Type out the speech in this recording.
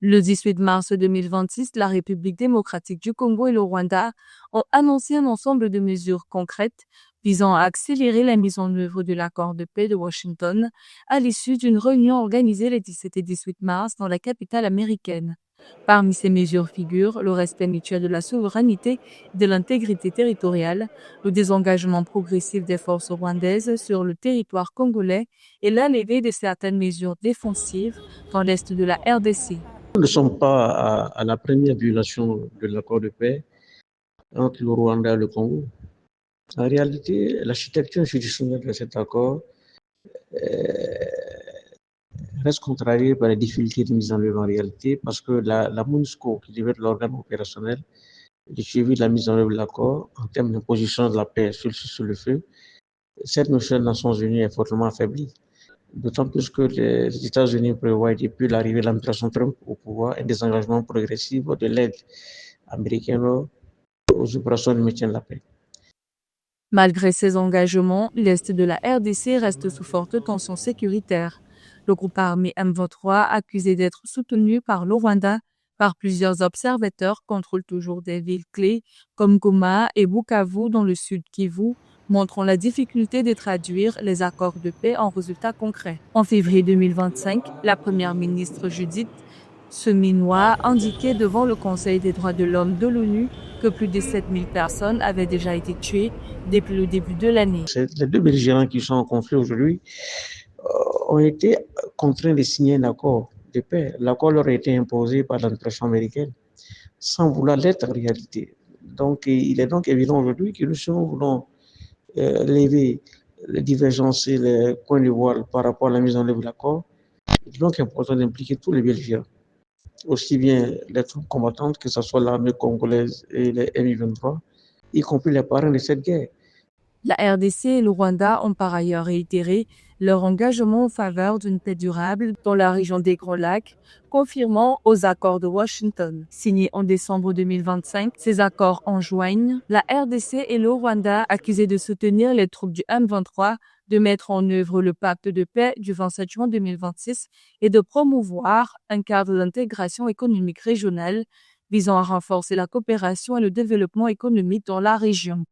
Le 18 mars 2026, la République démocratique du Congo et le Rwanda ont annoncé un ensemble de mesures concrètes visant à accélérer la mise en œuvre de l'accord de paix de Washington à l'issue d'une réunion organisée les 17 et 18 mars dans la capitale américaine. Parmi ces mesures figurent le respect mutuel de la souveraineté et de l'intégrité territoriale, le désengagement progressif des forces rwandaises sur le territoire congolais et la levée de certaines mesures défensives dans l'est de la RDC. Nous ne sommes pas à la première violation de l'accord de paix entre le Rwanda et le Congo. En réalité, l'architecture institutionnelle de cet accord reste contrariée par les difficultés de mise en œuvre en réalité parce que la MONUSCO, qui devait être l'organe opérationnel du suivi de la mise en œuvre de l'accord en termes d'imposition de la paix sur le feu, cette notion des Nations Unies est fortement affaiblie. D'autant plus que les États-Unis prévoient depuis l'arrivée de l'administration Trump au pouvoir un désengagement progressif de l'aide américaine aux opérations de maintien de la paix. Malgré ces engagements, l'est de la RDC reste sous forte tension sécuritaire. Le groupe armé M23, accusé d'être soutenu par le Rwanda par plusieurs observateurs, contrôle toujours des villes clés comme Goma et Bukavu dans le sud Kivu, montrant la difficulté de traduire les accords de paix en résultats concrets. En février 2025, la première ministre Judith Suminwa indiquait devant le Conseil des droits de l'homme de l'ONU que plus de 7000 personnes avaient déjà été tuées depuis le début de l'année. Les deux belligérants qui sont en conflit aujourd'hui ont été contraints de signer un accord de paix. L'accord leur a été imposé par l'administration américaine sans vouloir l'être en réalité. Donc, il est donc évident aujourd'hui que si nous voulons lever les divergences et les points de voile par rapport à la mise en œuvre de l'accord, il est donc important d'impliquer tous les belligérants, aussi bien les troupes combattantes, que ce soit l'armée congolaise et les MI23, y compris les parrains de cette guerre. La RDC et le Rwanda ont par ailleurs réitéré leur engagement en faveur d'une paix durable dans la région des Grands Lacs, confirmant aux accords de Washington. Signés en décembre 2025, ces accords enjoignent la RDC et le Rwanda, accusés de soutenir les troupes du M23, de mettre en œuvre le pacte de paix du 27 juin 2026 et de promouvoir un cadre d'intégration économique régionale visant à renforcer la coopération et le développement économique dans la région.